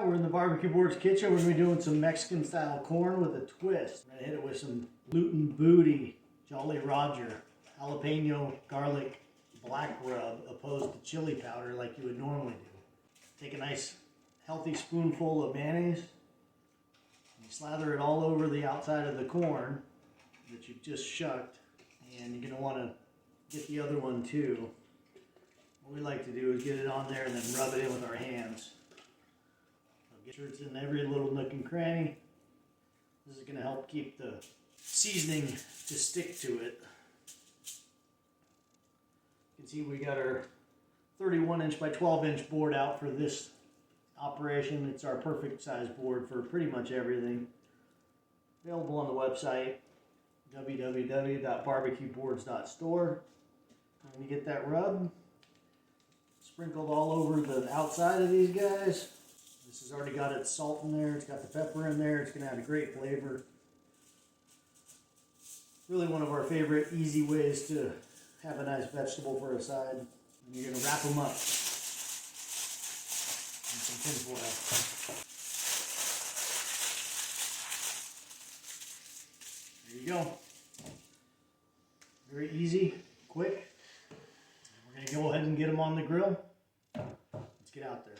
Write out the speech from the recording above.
we're in the Barbecue Boards kitchen. We're going to be doing some Mexican style corn with a twist. We're going to hit it with some gluten booty, Jolly Roger, jalapeno, garlic, black rub, opposed to chili powder like you would normally do. Take a nice healthy spoonful of mayonnaise. You slather it all over the outside of the corn that you've just shucked. And you're going to want to get the other one too. What we like to do is get it on there and then rub it in with our hands. Get sure it's in every little nook and cranny. This is going to help keep the seasoning to stick to it. You can see we got our 31 inch by 12 inch board out for this operation. It's our perfect size board for pretty much everything. Available on the website www.barbecueboards.store. And you get that rub sprinkled all over the outside of these guys. This has already got its salt in there, it's got the pepper in there, it's going to have a great flavor. Really one of our favorite easy ways to have a nice vegetable for a side. And you're going to wrap them up in some tin foil. There you go. Very easy, quick. We're going to go ahead and get them on the grill. Let's get out there.